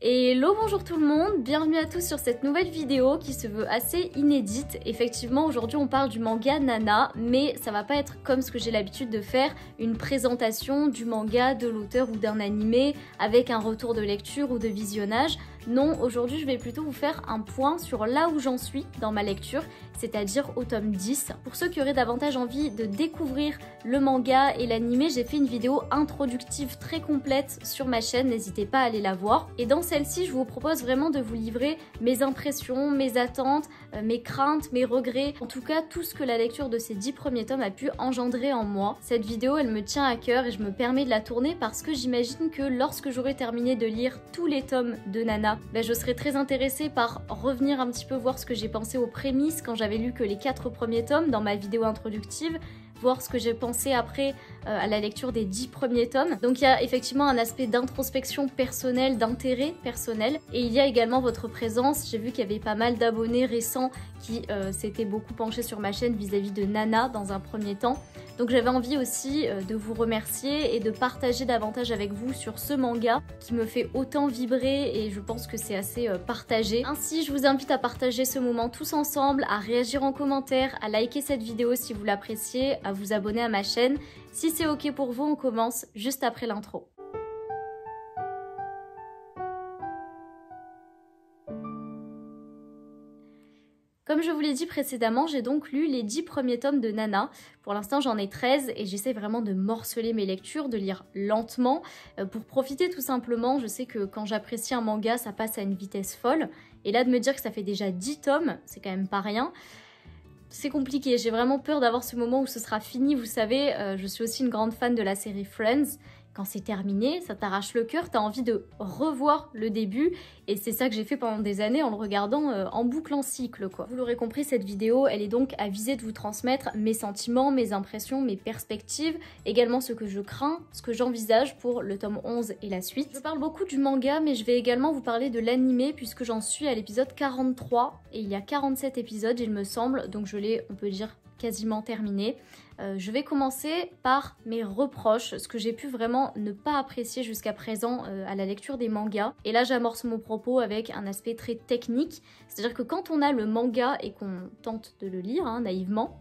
Hello, bonjour tout le monde, bienvenue à tous sur cette nouvelle vidéo qui se veut assez inédite. Effectivement, aujourd'hui on parle du manga Nana, mais ça va pas être comme ce que j'ai l'habitude de faire, une présentation du manga, de l'auteur ou d'un animé avec un retour de lecture ou de visionnage. Non, aujourd'hui je vais plutôt vous faire un point sur là où j'en suis dans ma lecture, c'est-à-dire au tome 10. Pour ceux qui auraient davantage envie de découvrir le manga et l'animé, j'ai fait une vidéo introductive très complète sur ma chaîne, n'hésitez pas à aller la voir. Et dans celle-ci, je vous propose vraiment de vous livrer mes impressions, mes attentes, mes craintes, mes regrets, en tout cas tout ce que la lecture de ces 10 premiers tomes a pu engendrer en moi. Cette vidéo, elle me tient à cœur et je me permets de la tourner parce que j'imagine que lorsque j'aurai terminé de lire tous les tomes de Nana, je serai très intéressée par revenir un petit peu voir ce que j'ai pensé aux prémices quand j'avais lu que les 4 premiers tomes dans ma vidéo introductive, voir ce que j'ai pensé après à la lecture des 10 premiers tomes. Donc il y a effectivement un aspect d'introspection personnelle, d'intérêt personnel, et il y a également votre présence. J'ai vu qu'il y avait pas mal d'abonnés récents qui s'étaient beaucoup penchés sur ma chaîne vis-à-vis de Nana dans un premier temps. Donc j'avais envie aussi de vous remercier et de partager davantage avec vous sur ce manga qui me fait autant vibrer et je pense que c'est assez partagé. Ainsi, je vous invite à partager ce moment tous ensemble, à réagir en commentaire, à liker cette vidéo si vous l'appréciez, à vous abonner à ma chaîne. Si c'est ok pour vous, on commence juste après l'intro. Comme je vous l'ai dit précédemment, j'ai donc lu les 10 premiers tomes de Nana. Pour l'instant, j'en ai 13 et j'essaie vraiment de morceler mes lectures, de lire lentement pour profiter tout simplement. Je sais que quand j'apprécie un manga, ça passe à une vitesse folle. Et là, de me dire que ça fait déjà 10 tomes, c'est quand même pas rien. C'est compliqué, j'ai vraiment peur d'avoir ce moment où ce sera fini. Vous savez, je suis aussi une grande fan de la série Friends. Quand c'est terminé, ça t'arrache le cœur, t'as envie de revoir le début et c'est ça que j'ai fait pendant des années en le regardant en boucle en cycle quoi. Vous l'aurez compris, cette vidéo, elle est donc à viser de vous transmettre mes sentiments, mes impressions, mes perspectives, également ce que je crains, ce que j'envisage pour le tome 11 et la suite. Je parle beaucoup du manga, mais je vais également vous parler de l'animé puisque j'en suis à l'épisode 43 et il y a 47 épisodes il me semble, donc je l'ai, on peut dire, quasiment terminé. Je vais commencer par mes reproches, ce que j'ai pu vraiment ne pas apprécier jusqu'à présent à la lecture des mangas. Et là j'amorce mon propos avec un aspect très technique, c'est-à-dire que quand on a le manga et qu'on tente de le lire naïvement,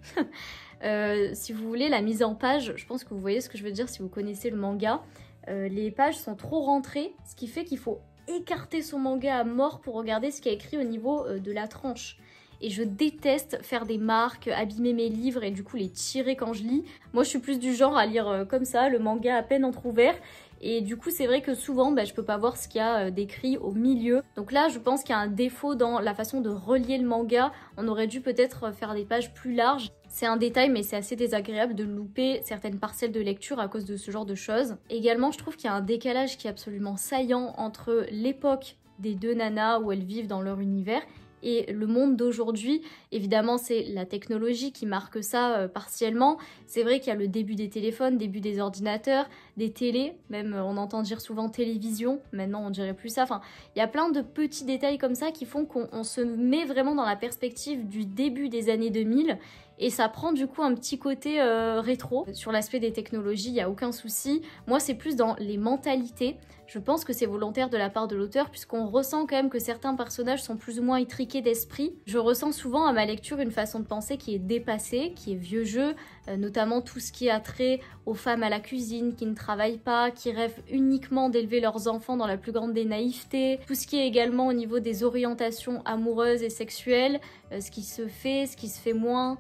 si vous voulez la mise en page, je pense que vous voyez ce que je veux dire si vous connaissez le manga, les pages sont trop rentrées, ce qui fait qu'il faut écarter son manga à mort pour regarder ce qu'il y a écrit au niveau de la tranche. Et je déteste faire des marques, abîmer mes livres et du coup les tirer quand je lis. Moi je suis plus du genre à lire comme ça, le manga à peine entrouvert. Et du coup c'est vrai que souvent je peux pas voir ce qu'il y a d'écrit au milieu. Donc là je pense qu'il y a un défaut dans la façon de relier le manga. On aurait dû peut-être faire des pages plus larges. C'est un détail mais c'est assez désagréable de louper certaines parcelles de lecture à cause de ce genre de choses. Également je trouve qu'il y a un décalage qui est absolument saillant entre l'époque des deux nanas où elles vivent dans leur univers et le monde d'aujourd'hui. Évidemment c'est la technologie qui marque ça partiellement. C'est vrai qu'il y a le début des téléphones, début des ordinateurs, des télés, même on entend dire souvent télévision, maintenant on dirait plus ça. Enfin, il y a plein de petits détails comme ça qui font qu'on se met vraiment dans la perspective du début des années 2000 et ça prend du coup un petit côté rétro. Sur l'aspect des technologies, il n'y a aucun souci. Moi c'est plus dans les mentalités. Je pense que c'est volontaire de la part de l'auteur puisqu'on ressent quand même que certains personnages sont plus ou moins étriqués d'esprit. Je ressens souvent à ma lecture une façon de penser qui est dépassée, qui est vieux jeu, notamment tout ce qui a trait aux femmes à la cuisine, qui ne travaillent pas, qui rêvent uniquement d'élever leurs enfants dans la plus grande des naïvetés, tout ce qui est également au niveau des orientations amoureuses et sexuelles, ce qui se fait, ce qui se fait moins.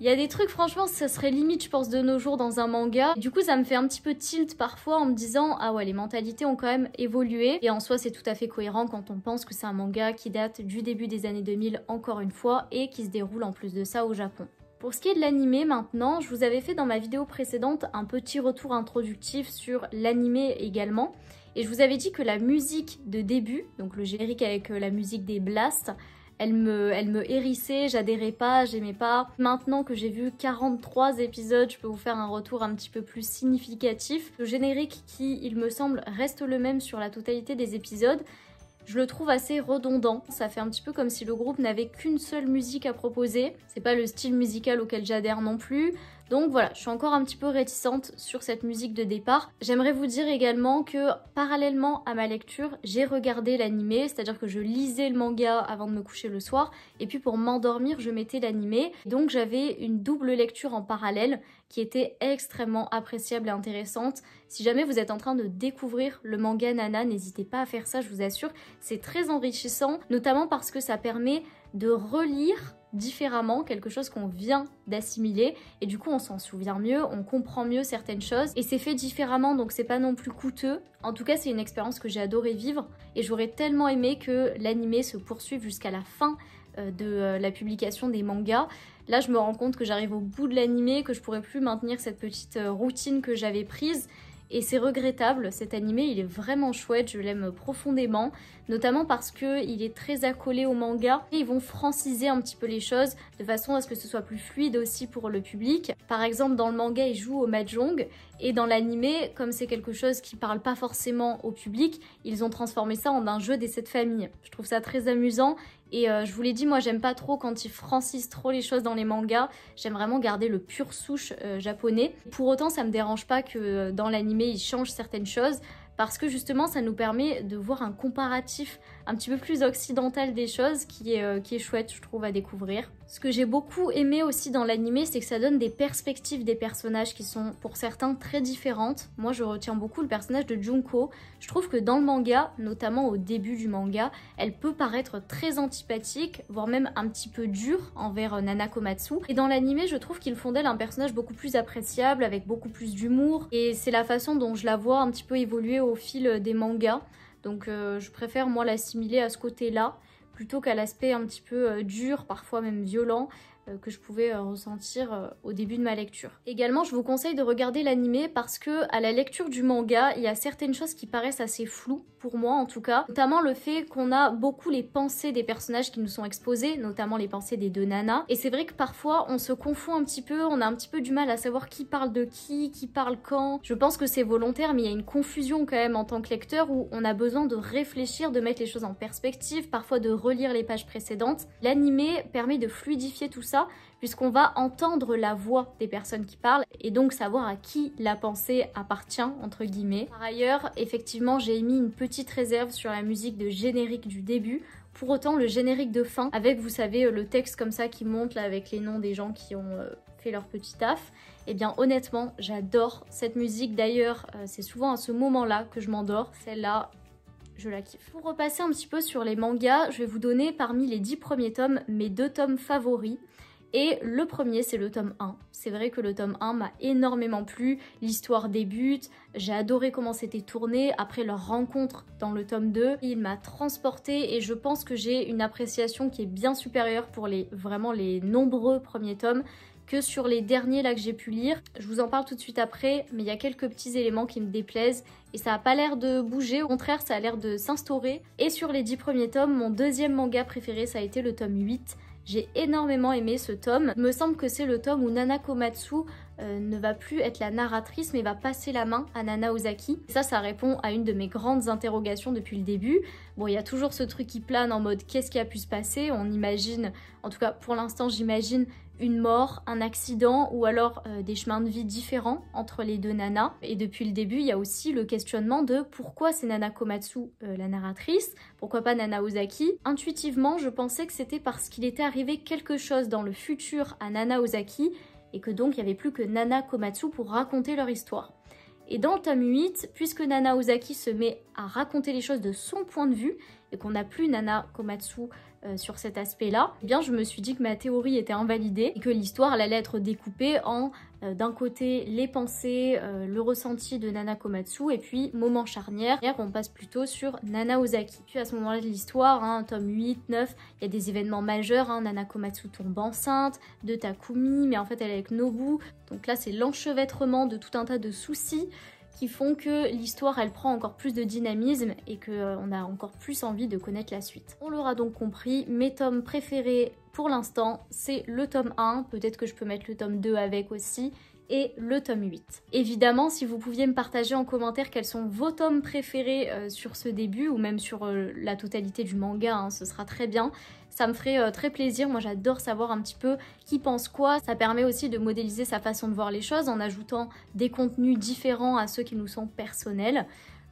Il y a des trucs, franchement, ça serait limite, je pense, de nos jours dans un manga. Du coup, ça me fait un petit peu tilt parfois en me disant « Ah ouais, les mentalités ont quand même évolué ». Et en soi, c'est tout à fait cohérent quand on pense que c'est un manga qui date du début des années 2000, encore une fois, et qui se déroule en plus de ça au Japon. Pour ce qui est de l'animé maintenant, je vous avais fait dans ma vidéo précédente un petit retour introductif sur l'animé également. Et je vous avais dit que la musique de début, donc le générique avec la musique des blasts, elle me hérissait, j'adhérais pas, j'aimais pas. Maintenant que j'ai vu 43 épisodes, je peux vous faire un retour un petit peu plus significatif. Le générique qui, il me semble, reste le même sur la totalité des épisodes, je le trouve assez redondant. Ça fait un petit peu comme si le groupe n'avait qu'une seule musique à proposer. C'est pas le style musical auquel j'adhère non plus. Donc voilà, je suis encore un petit peu réticente sur cette musique de départ. J'aimerais vous dire également que parallèlement à ma lecture, j'ai regardé l'animé, c'est-à-dire que je lisais le manga avant de me coucher le soir, et puis pour m'endormir, je mettais l'animé. Donc j'avais une double lecture en parallèle qui était extrêmement appréciable et intéressante. Si jamais vous êtes en train de découvrir le manga Nana, n'hésitez pas à faire ça, je vous assure. C'est très enrichissant, notamment parce que ça permet de relire différemment quelque chose qu'on vient d'assimiler et du coup on s'en souvient mieux, on comprend mieux certaines choses et c'est fait différemment donc c'est pas non plus coûteux. En tout cas c'est une expérience que j'ai adoré vivre et j'aurais tellement aimé que l'animé se poursuive jusqu'à la fin de la publication des mangas. Là je me rends compte que j'arrive au bout de l'animé, que je pourrais plus maintenir cette petite routine que j'avais prise. Et c'est regrettable, cet animé il est vraiment chouette, je l'aime profondément, notamment parce qu'il est très accolé au manga et ils vont franciser un petit peu les choses de façon à ce que ce soit plus fluide aussi pour le public. Par exemple dans le manga ils jouent au mahjong et dans l'animé, comme c'est quelque chose qui parle pas forcément au public, ils ont transformé ça en un jeu des 7 familles. Je trouve ça très amusant. Et je vous l'ai dit, moi j'aime pas trop quand ils francisent trop les choses dans les mangas, j'aime vraiment garder le pur souche japonais. Pour autant ça me dérange pas que dans l'animé ils changent certaines choses, parce que justement ça nous permet de voir un comparatif un petit peu plus occidental des choses qui est chouette je trouve à découvrir. Ce que j'ai beaucoup aimé aussi dans l'animé, c'est que ça donne des perspectives des personnages qui sont pour certains très différentes. Moi je retiens beaucoup le personnage de Junko. Je trouve que dans le manga, notamment au début du manga, elle peut paraître très antipathique, voire même un petit peu dure envers Nana Komatsu. Et dans l'animé, je trouve qu'ils font d'elle un personnage beaucoup plus appréciable, avec beaucoup plus d'humour. Et c'est la façon dont je la vois un petit peu évoluer au fil des mangas. Donc je préfère moi l'assimiler à ce côté-là, plutôt qu'à l'aspect un petit peu dur, parfois même violent, que je pouvais ressentir au début de ma lecture. Également, je vous conseille de regarder l'animé parce que à la lecture du manga, il y a certaines choses qui paraissent assez floues, pour moi en tout cas, notamment le fait qu'on a beaucoup les pensées des personnages qui nous sont exposés, notamment les pensées des deux nanas, et c'est vrai que parfois on se confond un petit peu, on a un petit peu du mal à savoir qui parle de qui parle quand. Je pense que c'est volontaire, mais il y a une confusion quand même en tant que lecteur où on a besoin de réfléchir, de mettre les choses en perspective, parfois de relire les pages précédentes. L'animé permet de fluidifier tout ça, puisqu'on va entendre la voix des personnes qui parlent et donc savoir à qui la pensée appartient, entre guillemets. Par ailleurs, effectivement, j'ai émis une petite réserve sur la musique de générique du début. Pour autant, le générique de fin, avec, vous savez, le texte comme ça qui monte là avec les noms des gens qui ont fait leur petit taf, eh bien honnêtement, j'adore cette musique. D'ailleurs, c'est souvent à ce moment-là que je m'endors. Celle-là, je la kiffe. Pour repasser un petit peu sur les mangas, je vais vous donner parmi les 10 premiers tomes mes 2 tomes favoris. Et le premier, c'est le tome 1. C'est vrai que le tome 1 m'a énormément plu, l'histoire débute, j'ai adoré comment c'était tourné, après leur rencontre dans le tome 2, il m'a transportée et je pense que j'ai une appréciation qui est bien supérieure pour vraiment les nombreux premiers tomes que sur les derniers là que j'ai pu lire. Je vous en parle tout de suite après, mais il y a quelques petits éléments qui me déplaisent et ça n'a pas l'air de bouger, au contraire ça a l'air de s'instaurer. Et sur les 10 premiers tomes, mon deuxième manga préféré ça a été le tome 8. J'ai énormément aimé ce tome. Il me semble que c'est le tome où Nana Komatsu ne va plus être la narratrice mais va passer la main à Nana Ozaki. Et ça répond à une de mes grandes interrogations depuis le début. Bon, il y a toujours ce truc qui plane en mode qu'est-ce qui a pu se passer? On imagine, en tout cas pour l'instant j'imagine, une mort, un accident ou alors des chemins de vie différents entre les deux nanas. Et depuis le début, il y a aussi le questionnement de pourquoi c'est Nana Komatsu la narratrice, pourquoi pas Nana Ozaki. Intuitivement, je pensais que c'était parce qu'il était arrivé quelque chose dans le futur à Nana Ozaki et que donc il n'y avait plus que Nana Komatsu pour raconter leur histoire. Et dans le tome 8, puisque Nana Ozaki se met à raconter les choses de son point de vue et qu'on n'a plus Nana Komatsu sur cet aspect-là, eh bien je me suis dit que ma théorie était invalidée et que l'histoire allait être découpée en d'un côté les pensées, le ressenti de Nana Komatsu et puis moment charnière, on passe plutôt sur Nana Ozaki. Puis à ce moment-là de l'histoire, hein, tome 8, 9, il y a des événements majeurs, hein, Nana Komatsu tombe enceinte de Takumi, mais en fait elle est avec Nobu, donc là c'est l'enchevêtrement de tout un tas de soucis qui font que l'histoire elle prend encore plus de dynamisme et qu'on a encore plus envie de connaître la suite. On l'aura donc compris, mes tomes préférés pour l'instant c'est le tome 1, peut-être que je peux mettre le tome 2 avec aussi, et le tome 8. Évidemment, si vous pouviez me partager en commentaire quels sont vos tomes préférés sur ce début ou même sur la totalité du manga, hein, ce sera très bien. Ça me ferait très plaisir, moi j'adore savoir un petit peu qui pense quoi. Ça permet aussi de modéliser sa façon de voir les choses en ajoutant des contenus différents à ceux qui nous sont personnels.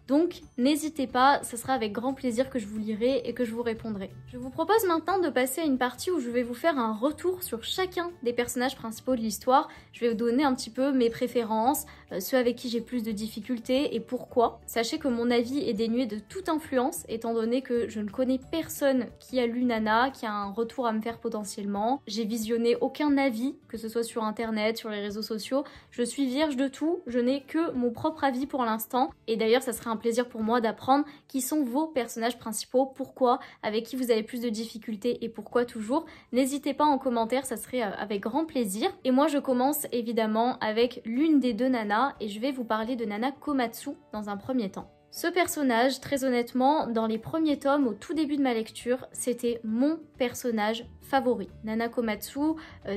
Donc n'hésitez pas, ce sera avec grand plaisir que je vous lirai et que je vous répondrai. Je vous propose maintenant de passer à une partie où je vais vous faire un retour sur chacun des personnages principaux de l'histoire. Je vais vous donner un petit peu mes préférences, ceux avec qui j'ai plus de difficultés et pourquoi. Sachez que mon avis est dénué de toute influence étant donné que je ne connais personne qui a lu Nana, qui a un retour à me faire potentiellement. J'ai visionné aucun avis, que ce soit sur internet, sur les réseaux sociaux. Je suis vierge de tout, je n'ai que mon propre avis pour l'instant. Et d'ailleurs ça serait un plaisir pour moi d'apprendre qui sont vos personnages principaux, pourquoi, avec qui vous avez plus de difficultés et pourquoi toujours. N'hésitez pas en commentaire, ça serait avec grand plaisir. Et moi je commence évidemment avec l'une des deux nanas et je vais vous parler de Nana Komatsu dans un premier temps. Ce personnage, très honnêtement, dans les premiers tomes, au tout début de ma lecture, c'était mon personnage favori. Nana Komatsu,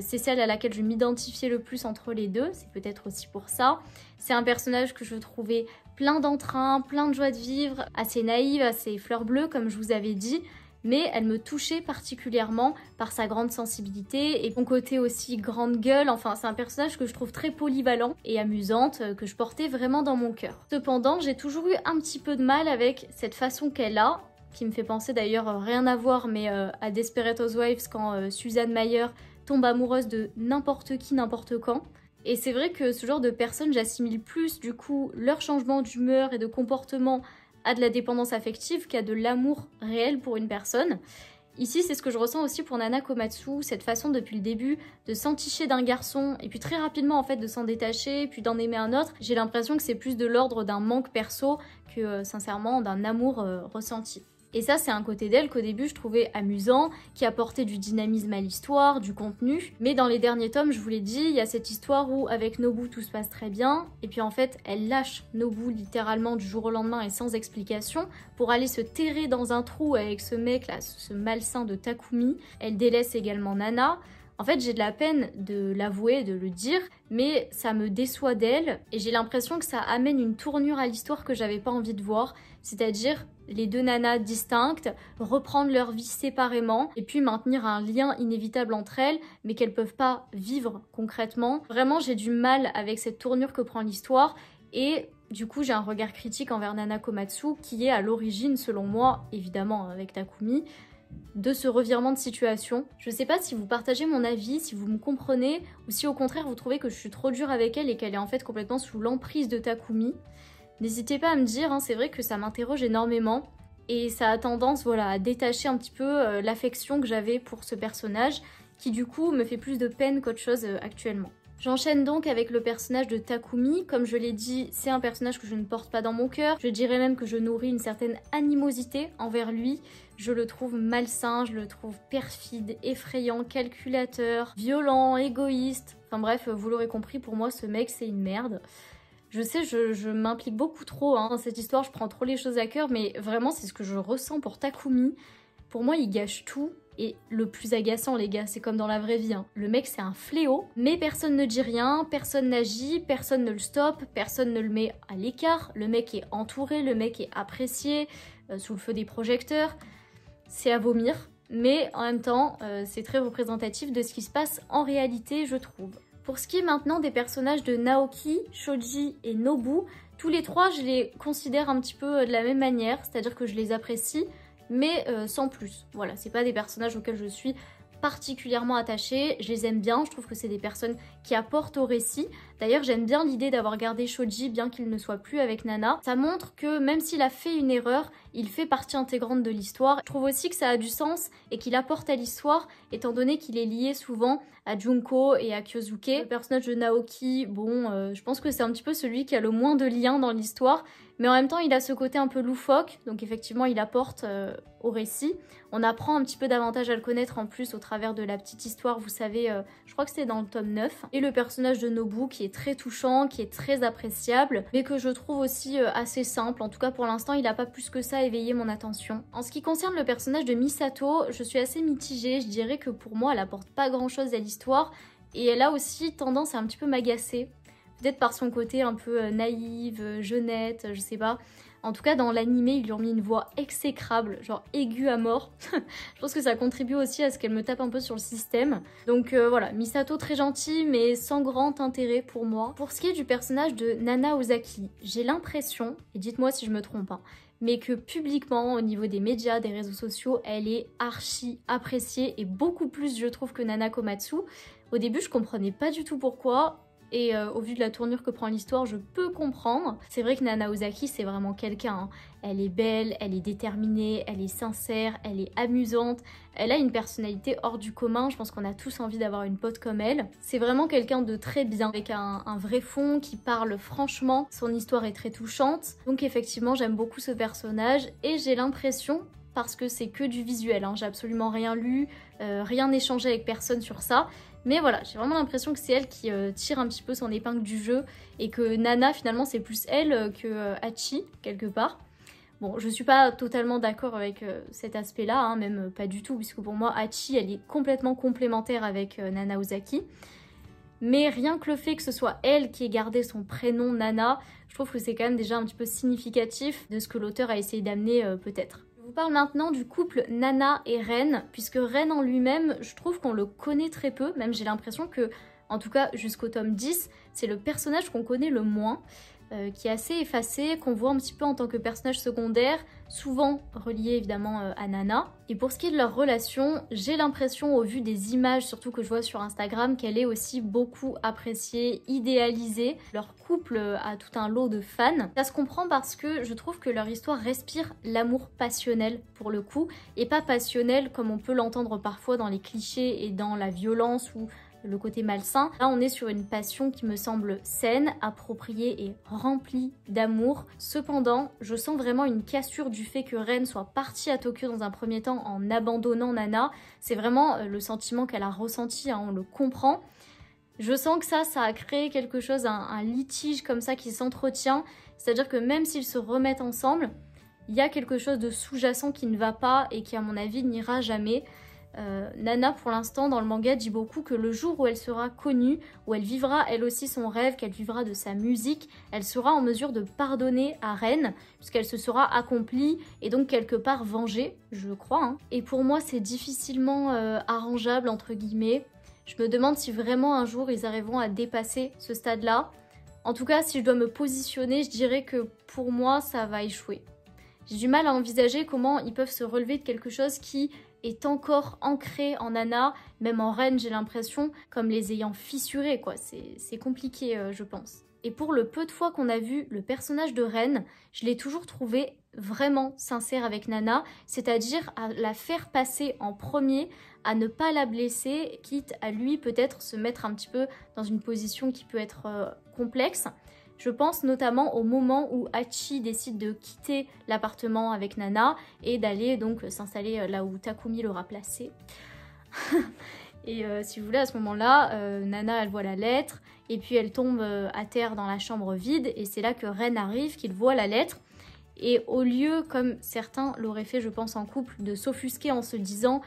c'est celle à laquelle je m'identifiais le plus entre les deux, c'est peut-être aussi pour ça. C'est un personnage que je trouvais plein d'entrain, plein de joie de vivre, assez naïve, assez fleur bleue comme je vous avais dit, mais elle me touchait particulièrement par sa grande sensibilité et son côté aussi grande gueule. Enfin, c'est un personnage que je trouve très polyvalent et amusante, que je portais vraiment dans mon cœur. Cependant, j'ai toujours eu un petit peu de mal avec cette façon qu'elle a, qui me fait penser d'ailleurs rien à voir, mais à Desperate Housewives quand Susan Mayer tombe amoureuse de n'importe qui, n'importe quand. Et c'est vrai que ce genre de personnes, j'assimile plus du coup leur changement d'humeur et de comportement à de la dépendance affective qu'à de l'amour réel pour une personne. Ici, c'est ce que je ressens aussi pour Nana Komatsu, cette façon depuis le début de s'enticher d'un garçon et puis très rapidement en fait de s'en détacher puis d'en aimer un autre. J'ai l'impression que c'est plus de l'ordre d'un manque perso que sincèrement d'un amour ressenti. Et ça, c'est un côté d'elle qu'au début je trouvais amusant, qui apportait du dynamisme à l'histoire, du contenu. Mais dans les derniers tomes, je vous l'ai dit, il y a cette histoire où avec Nobu tout se passe très bien. Et puis en fait, elle lâche Nobu littéralement du jour au lendemain et sans explication pour aller se terrer dans un trou avec ce mec là, ce malsain de Takumi. Elle délaisse également Nana. En fait, j'ai de la peine de l'avouer, de le dire, mais ça me déçoit d'elle et j'ai l'impression que ça amène une tournure à l'histoire que j'avais pas envie de voir, c'est-à-dire les deux nanas distinctes, reprendre leur vie séparément et puis maintenir un lien inévitable entre elles, mais qu'elles peuvent pas vivre concrètement. Vraiment, j'ai du mal avec cette tournure que prend l'histoire et du coup, j'ai un regard critique envers Nana Komatsu qui est à l'origine, selon moi, évidemment avec Takumi, de ce revirement de situation. Je sais pas si vous partagez mon avis, si vous me comprenez, ou si au contraire vous trouvez que je suis trop dure avec elle et qu'elle est en fait complètement sous l'emprise de Takumi. N'hésitez pas à me dire, hein, c'est vrai que ça m'interroge énormément et ça a tendance voilà, à détacher un petit peu l'affection que j'avais pour ce personnage qui du coup me fait plus de peine qu'autre chose actuellement. J'enchaîne donc avec le personnage de Takumi. Comme je l'ai dit, c'est un personnage que je ne porte pas dans mon cœur. Je dirais même que je nourris une certaine animosité envers lui. Je le trouve malsain, je le trouve perfide, effrayant, calculateur, violent, égoïste. Enfin bref, vous l'aurez compris, pour moi ce mec c'est une merde. Je sais, je m'implique beaucoup trop dans cette histoire, je prends trop les choses à cœur, mais vraiment c'est ce que je ressens pour Takumi. Pour moi il gâche tout. Et le plus agaçant les gars, c'est comme dans la vraie vie, hein. Le mec c'est un fléau, mais personne ne dit rien, personne n'agit, personne ne le stoppe, personne ne le met à l'écart. Le mec est entouré, le mec est apprécié, sous le feu des projecteurs. C'est à vomir, mais en même temps c'est très représentatif de ce qui se passe en réalité je trouve. Pour ce qui est maintenant des personnages de Naoki, Shoji et Nobu, tous les trois je les considère un petit peu de la même manière, c'est-à-dire que je les apprécie, mais sans plus. Voilà, c'est pas des personnages auxquels je suis particulièrement attachée, je les aime bien, je trouve que c'est des personnes qui apportent au récit. D'ailleurs, j'aime bien l'idée d'avoir gardé Shoji bien qu'il ne soit plus avec Nana. Ça montre que même s'il a fait une erreur, il fait partie intégrante de l'histoire. Je trouve aussi que ça a du sens et qu'il apporte à l'histoire, étant donné qu'il est lié souvent à Junko et à Kyosuke. Le personnage de Naoki, bon, je pense que c'est un petit peu celui qui a le moins de liens dans l'histoire, mais en même temps il a ce côté un peu loufoque, donc effectivement il apporte au récit. On apprend un petit peu davantage à le connaître en plus au travers de la petite histoire, vous savez, je crois que c'est dans le tome 9. Et le personnage de Nobu qui est très touchant, qui est très appréciable, mais que je trouve aussi assez simple. En tout cas pour l'instant il n'a pas plus que ça éveillé mon attention. En ce qui concerne le personnage de Misato, je suis assez mitigée, je dirais que pour moi elle apporte pas grand chose à l'histoire, et elle a aussi tendance à un petit peu m'agacer. Peut-être par son côté un peu naïve, jeunette, je sais pas. En tout cas, dans l'animé, ils lui ont mis une voix exécrable, genre aiguë à mort. Je pense que ça contribue aussi à ce qu'elle me tape un peu sur le système. Donc voilà, Misato très gentille, mais sans grand intérêt pour moi. Pour ce qui est du personnage de Nana Ozaki, j'ai l'impression, et dites-moi si je me trompe, hein, mais que publiquement, au niveau des médias, des réseaux sociaux, elle est archi appréciée, et beaucoup plus, je trouve, que Nana Komatsu. Au début, je comprenais pas du tout pourquoi. Et au vu de la tournure que prend l'histoire, je peux comprendre. C'est vrai que Nana Ozaki, c'est vraiment quelqu'un. Hein. Elle est belle, elle est déterminée, elle est sincère, elle est amusante. Elle a une personnalité hors du commun. Je pense qu'on a tous envie d'avoir une pote comme elle. C'est vraiment quelqu'un de très bien, avec un vrai fond, qui parle franchement. Son histoire est très touchante. Donc effectivement, j'aime beaucoup ce personnage. Et j'ai l'impression, parce que c'est que du visuel, hein, j'ai absolument rien lu, rien échangé avec personne sur ça. Mais voilà, j'ai vraiment l'impression que c'est elle qui tire un petit peu son épingle du jeu et que Nana, finalement, c'est plus elle que Hachi, quelque part. Bon, je suis pas totalement d'accord avec cet aspect-là, hein, même pas du tout, puisque pour moi, Hachi, elle est complètement complémentaire avec Nana Ozaki. Mais rien que le fait que ce soit elle qui ait gardé son prénom Nana, je trouve que c'est quand même déjà un petit peu significatif de ce que l'auteur a essayé d'amener peut-être. Je vous parle maintenant du couple Nana et Ren, puisque Ren en lui-même, je trouve qu'on le connaît très peu, même j'ai l'impression que, en tout cas jusqu'au tome 10, c'est le personnage qu'on connaît le moins, qui est assez effacé, qu'on voit un petit peu en tant que personnage secondaire, souvent relié évidemment à Nana. Et pour ce qui est de leur relation, j'ai l'impression au vu des images, surtout que je vois sur Instagram, qu'elle est aussi beaucoup appréciée, idéalisée. Leur couple a tout un lot de fans. Ça se comprend parce que je trouve que leur histoire respire l'amour passionnel pour le coup, et pas passionnel comme on peut l'entendre parfois dans les clichés et dans la violence ou le côté malsain. Là, on est sur une passion qui me semble saine, appropriée et remplie d'amour. Cependant, je sens vraiment une cassure du fait que Ren soit partie à Tokyo dans un premier temps en abandonnant Nana. C'est vraiment le sentiment qu'elle a ressenti, hein, on le comprend. Je sens que ça a créé quelque chose, un litige comme ça qui s'entretient. C'est-à-dire que même s'ils se remettent ensemble, il y a quelque chose de sous-jacent qui ne va pas et qui, à mon avis, n'ira jamais. Nana pour l'instant dans le manga dit beaucoup que le jour où elle sera connue, où elle vivra elle aussi son rêve, qu'elle vivra de sa musique, elle sera en mesure de pardonner à Ren puisqu'elle se sera accomplie et donc quelque part vengée, je crois. Hein. Et pour moi c'est difficilement arrangeable entre guillemets. Je me demande si vraiment un jour ils arriveront à dépasser ce stade-là. En tout cas si je dois me positionner, je dirais que pour moi ça va échouer. J'ai du mal à envisager comment ils peuvent se relever de quelque chose qui est encore ancré en Nana, même en Ren j'ai l'impression, comme les ayant fissurés quoi, c'est compliqué je pense. Et pour le peu de fois qu'on a vu le personnage de Ren, je l'ai toujours trouvé vraiment sincère avec Nana, c'est-à-dire à la faire passer en premier, à ne pas la blesser, quitte à lui peut-être se mettre un petit peu dans une position qui peut être complexe. Je pense notamment au moment où Hachi décide de quitter l'appartement avec Nana et d'aller donc s'installer là où Takumi l'aura placé. Et si vous voulez, à ce moment-là, Nana elle voit la lettre et puis elle tombe à terre dans la chambre vide et c'est là que Ren arrive, qu'il voit la lettre. Et au lieu, comme certains l'auraient fait je pense en couple, de s'offusquer en se disant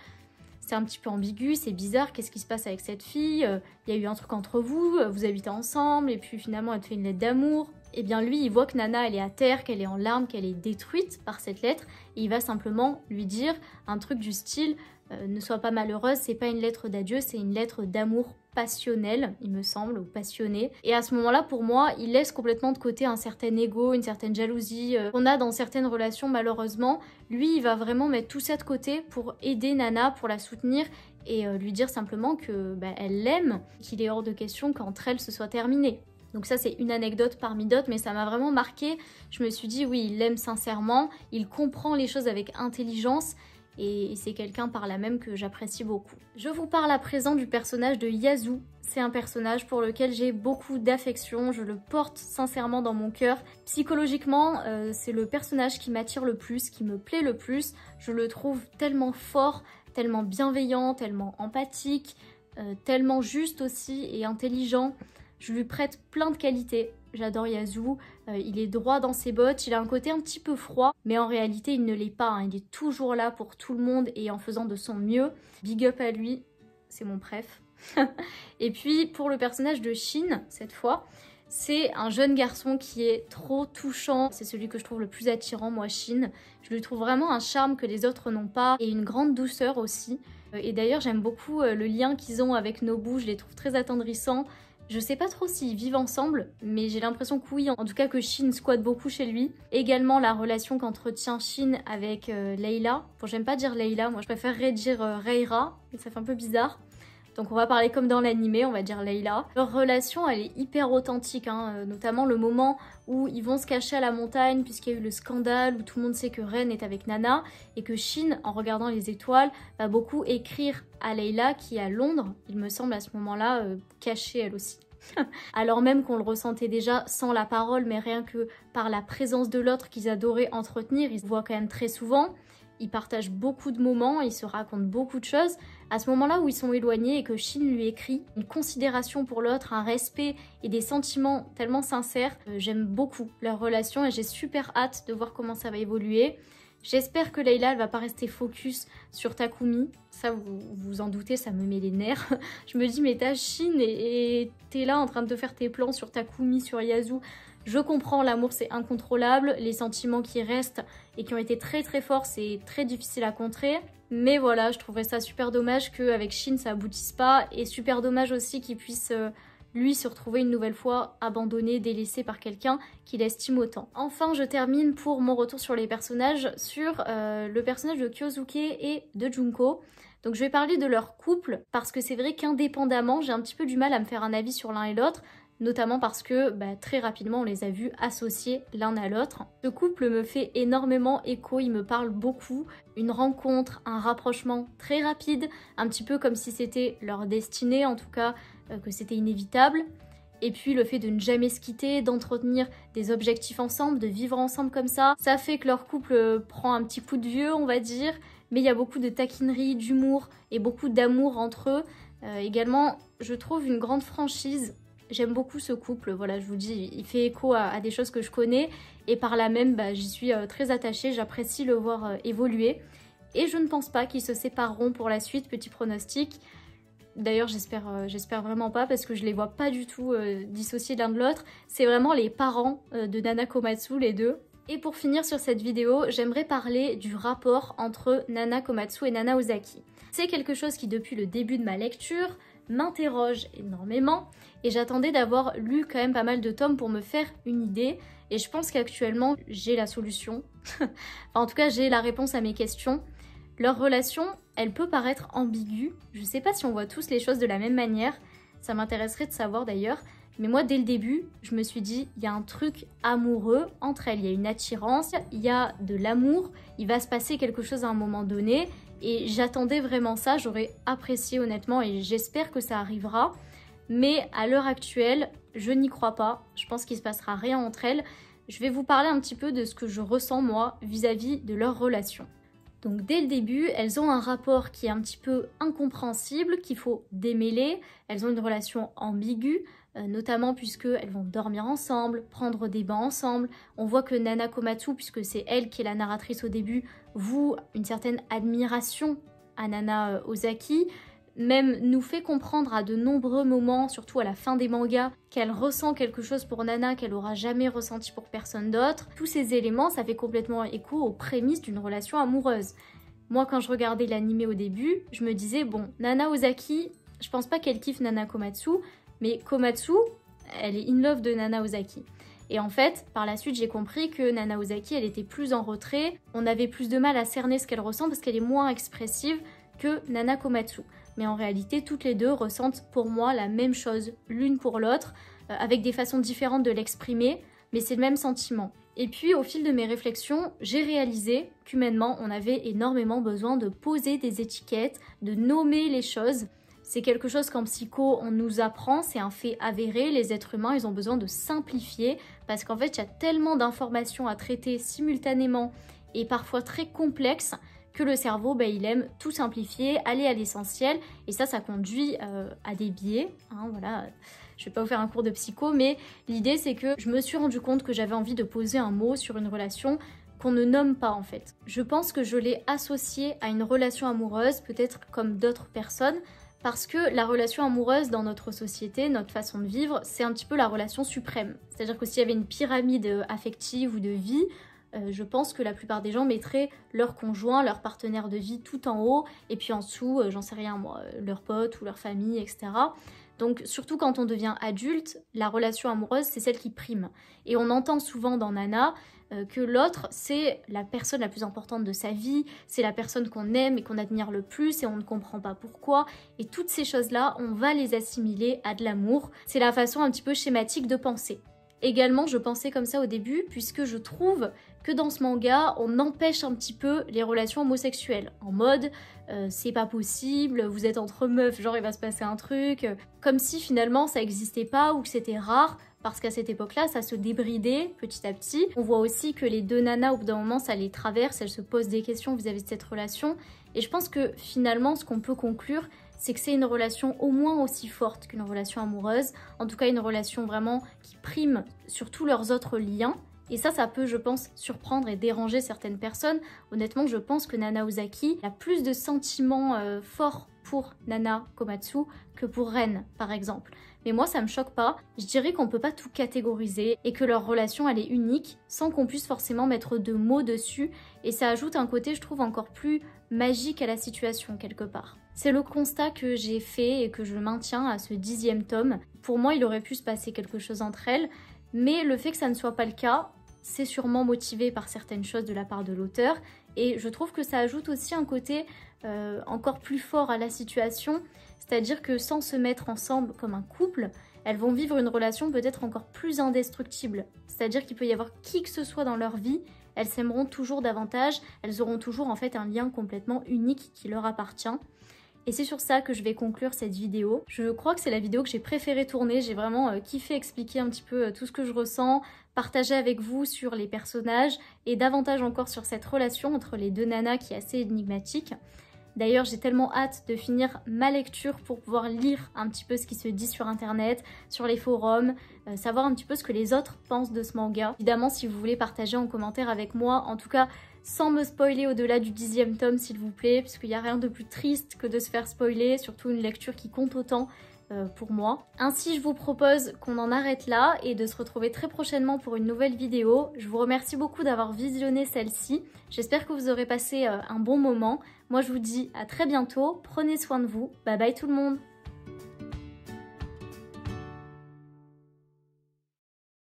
c'est un petit peu ambigu, c'est bizarre, qu'est-ce qui se passe avec cette fille, il y a eu un truc entre vous, vous habitez ensemble, et puis finalement elle te fait une lettre d'amour. Et bien lui, il voit que Nana, elle est à terre, qu'elle est en larmes, qu'elle est détruite par cette lettre, et il va simplement lui dire un truc du style ne sois pas malheureuse, c'est pas une lettre d'adieu, c'est une lettre d'amour passionnel, il me semble, ou passionné. Et à ce moment-là, pour moi, il laisse complètement de côté un certain ego, une certaine jalousie qu'on a dans certaines relations malheureusement. Lui, il va vraiment mettre tout ça de côté pour aider Nana, pour la soutenir et lui dire simplement que elle l'aime, qu'il est hors de question qu'entre elles ce soit terminé. Donc ça c'est une anecdote parmi d'autres, mais ça m'a vraiment marqué. Je me suis dit oui, il l'aime sincèrement, il comprend les choses avec intelligence, et c'est quelqu'un par là même que j'apprécie beaucoup. Je vous parle à présent du personnage de Yasu. C'est un personnage pour lequel j'ai beaucoup d'affection, je le porte sincèrement dans mon cœur. Psychologiquement, c'est le personnage qui m'attire le plus, qui me plaît le plus. Je le trouve tellement fort, tellement bienveillant, tellement empathique, tellement juste aussi et intelligent. Je lui prête plein de qualités. J'adore Yasu, il est droit dans ses bottes, il a un côté un petit peu froid, mais en réalité il ne l'est pas, hein. Il est toujours là pour tout le monde et en faisant de son mieux. Big up à lui, c'est mon préf. Et puis pour le personnage de Shin, cette fois, C'est un jeune garçon qui est trop touchant. C'est celui que je trouve le plus attirant, moi, Shin. Je lui trouve vraiment un charme que les autres n'ont pas et une grande douceur aussi. Et d'ailleurs, j'aime beaucoup le lien qu'ils ont avec Nobu. Je les trouve très attendrissants. Je sais pas trop s'ils vivent ensemble, mais j'ai l'impression que oui, en tout cas que Shin squatte beaucoup chez lui. Également la relation qu'entretient Shin avec Layla. Bon, j'aime pas dire Layla, moi je préférerais dire Reira, mais ça fait un peu bizarre. Donc on va parler comme dans l'animé, on va dire Layla. Leur relation, elle est hyper authentique, hein, notamment le moment où ils vont se cacher à la montagne puisqu'il y a eu le scandale où tout le monde sait que Ren est avec Nana et que Shin, en regardant les étoiles, va beaucoup écrire à Layla qui est à Londres, il me semble à ce moment-là, cachée elle aussi. Alors même qu'on le ressentait déjà sans la parole, mais rien que par la présence de l'autre qu'ils adoraient entretenir, ils se voient quand même très souvent. Ils partagent beaucoup de moments, ils se racontent beaucoup de choses. À ce moment-là où ils sont éloignés et que Shin lui écrit une considération pour l'autre, un respect et des sentiments tellement sincères, j'aime beaucoup leur relation et j'ai super hâte de voir comment ça va évoluer. J'espère que Layla elle va pas rester focus sur Takumi. Ça, vous vous en doutez, ça me met les nerfs. Je me dis, mais t'as Shin et t'es là en train de te faire tes plans sur Takumi, sur Yasu. Je comprends, l'amour c'est incontrôlable, les sentiments qui restent et qui ont été très très forts, c'est très difficile à contrer. Mais voilà, je trouverais ça super dommage qu'avec Shin ça aboutisse pas et super dommage aussi qu'il puisse lui se retrouver une nouvelle fois abandonné, délaissé par quelqu'un qu'il estime autant. Enfin, je termine pour mon retour sur les personnages, sur le personnage de Kyosuke et de Junko. Donc je vais parler de leur couple parce que c'est vrai qu'indépendamment, j'ai un petit peu du mal à me faire un avis sur l'un et l'autre. Notamment parce que très rapidement on les a vus associés l'un à l'autre. Ce couple me fait énormément écho, il me parle beaucoup. Une rencontre, un rapprochement très rapide, un petit peu comme si c'était leur destinée, en tout cas que c'était inévitable. Et puis le fait de ne jamais se quitter, d'entretenir des objectifs ensemble, de vivre ensemble comme ça fait que leur couple prend un petit coup de vieux, on va dire. Mais il y a beaucoup de taquinerie, d'humour et beaucoup d'amour entre eux. Également, je trouve une grande franchise. J'aime beaucoup ce couple, voilà, je vous dis, il fait écho à des choses que je connais et par là même, j'y suis très attachée, j'apprécie le voir évoluer. Et je ne pense pas qu'ils se sépareront pour la suite, petit pronostic. D'ailleurs, j'espère vraiment pas parce que je les vois pas du tout dissociés l'un de l'autre. C'est vraiment les parents de Nana Komatsu, les deux. Et pour finir sur cette vidéo, j'aimerais parler du rapport entre Nana Komatsu et Nana Ozaki. C'est quelque chose qui, depuis le début de ma lecture, m'interroge énormément et j'attendais d'avoir lu quand même pas mal de tomes pour me faire une idée et je pense qu'actuellement j'ai la solution. Enfin, en tout cas j'ai la réponse à mes questions. Leur relation, elle peut paraître ambiguë, je sais pas si on voit tous les choses de la même manière, ça m'intéresserait de savoir d'ailleurs, mais moi dès le début je me suis dit il y a un truc amoureux entre elles, il y a une attirance, il y a de l'amour, il va se passer quelque chose à un moment donné. Et j'attendais vraiment ça, j'aurais apprécié honnêtement et j'espère que ça arrivera. Mais à l'heure actuelle, je n'y crois pas. Je pense qu'il ne se passera rien entre elles. Je vais vous parler un petit peu de ce que je ressens moi vis-à-vis de leur relation. Donc dès le début, elles ont un rapport qui est un petit peu incompréhensible, qu'il faut démêler. Elles ont une relation ambiguë, notamment puisqu'elles vont dormir ensemble, prendre des bains ensemble. On voit que Nana Komatsu, puisque c'est elle qui est la narratrice au début, voue une certaine admiration à Nana Ozaki, même nous fait comprendre à de nombreux moments, surtout à la fin des mangas, qu'elle ressent quelque chose pour Nana qu'elle aura jamais ressenti pour personne d'autre. Tous ces éléments, ça fait complètement écho aux prémices d'une relation amoureuse. Moi, quand je regardais l'anime au début, je me disais, bon, Nana Ozaki, je pense pas qu'elle kiffe Nana Komatsu, mais Komatsu, elle est in love de Nana Ozaki. Et en fait, par la suite, j'ai compris que Nana Ozaki, elle était plus en retrait. On avait plus de mal à cerner ce qu'elle ressent parce qu'elle est moins expressive que Nana Komatsu. Mais en réalité, toutes les deux ressentent pour moi la même chose, l'une pour l'autre, avec des façons différentes de l'exprimer, mais c'est le même sentiment. Et puis, au fil de mes réflexions, j'ai réalisé qu'humainement, on avait énormément besoin de poser des étiquettes, de nommer les choses. C'est quelque chose qu'en psycho, on nous apprend, c'est un fait avéré. Les êtres humains, ils ont besoin de simplifier parce qu'en fait, il y a tellement d'informations à traiter simultanément et parfois très complexes que le cerveau, il aime tout simplifier, aller à l'essentiel. Et ça conduit à des biais. Hein, voilà. Je vais pas vous faire un cours de psycho, mais l'idée, c'est que je me suis rendu compte que j'avais envie de poser un mot sur une relation qu'on ne nomme pas en fait. Je pense que je l'ai associée à une relation amoureuse, peut-être comme d'autres personnes, Parce que la relation amoureuse dans notre société, notre façon de vivre, c'est un petit peu la relation suprême. C'est-à-dire que s'il y avait une pyramide affective ou de vie, je pense que la plupart des gens mettraient leur conjoint, leur partenaire de vie tout en haut, et puis en dessous, j'en sais rien moi, leurs potes ou leur famille, etc. Donc surtout quand on devient adulte, la relation amoureuse, c'est celle qui prime. Et on entend souvent dans Nana que l'autre, c'est la personne la plus importante de sa vie, c'est la personne qu'on aime et qu'on admire le plus et on ne comprend pas pourquoi. Et toutes ces choses-là, on va les assimiler à de l'amour. C'est la façon un petit peu schématique de penser. Également, je pensais comme ça au début, puisque je trouve que dans ce manga, on empêche un petit peu les relations homosexuelles. En mode, c'est pas possible, vous êtes entre meufs, genre il va se passer un truc. Comme si finalement ça n'existait pas ou que c'était rare, parce qu'à cette époque-là, ça se débridait petit à petit. On voit aussi que les deux nanas, au bout d'un moment, ça les traverse, elles se posent des questions vis-à-vis de cette relation. Et je pense que finalement, ce qu'on peut conclure, c'est que c'est une relation au moins aussi forte qu'une relation amoureuse. En tout cas, une relation vraiment qui prime sur tous leurs autres liens. Et ça peut, je pense, surprendre et déranger certaines personnes. Honnêtement, je pense que Nana Ozaki a plus de sentiments forts pour Nana Komatsu que pour Ren, par exemple. Mais moi, ça me choque pas. Je dirais qu'on peut pas tout catégoriser et que leur relation, elle est unique, sans qu'on puisse forcément mettre de mots dessus. Et ça ajoute un côté, je trouve, encore plus magique à la situation, quelque part. C'est le constat que j'ai fait et que je maintiens à ce 10e tome. Pour moi, il aurait pu se passer quelque chose entre elles, mais le fait que ça ne soit pas le cas, c'est sûrement motivé par certaines choses de la part de l'auteur, et je trouve que ça ajoute aussi un côté encore plus fort à la situation, c'est-à-dire que sans se mettre ensemble comme un couple, elles vont vivre une relation peut-être encore plus indestructible, c'est-à-dire qu'il peut y avoir qui que ce soit dans leur vie, elles s'aimeront toujours davantage, elles auront toujours en fait un lien complètement unique qui leur appartient. Et c'est sur ça que je vais conclure cette vidéo. Je crois que c'est la vidéo que j'ai préféré tourner, j'ai vraiment kiffé expliquer un petit peu tout ce que je ressens, partager avec vous sur les personnages et davantage encore sur cette relation entre les deux nanas qui est assez énigmatique. D'ailleurs, j'ai tellement hâte de finir ma lecture pour pouvoir lire un petit peu ce qui se dit sur internet, sur les forums, savoir un petit peu ce que les autres pensent de ce manga. Évidemment, si vous voulez partager en commentaire avec moi, en tout cas, sans me spoiler au-delà du 10e tome, s'il vous plaît, parce qu'il n'y a rien de plus triste que de se faire spoiler, surtout une lecture qui compte autant pour moi. Ainsi, je vous propose qu'on en arrête là et de se retrouver très prochainement pour une nouvelle vidéo. Je vous remercie beaucoup d'avoir visionné celle-ci. J'espère que vous aurez passé un bon moment. Moi, je vous dis à très bientôt. Prenez soin de vous. Bye bye tout le monde.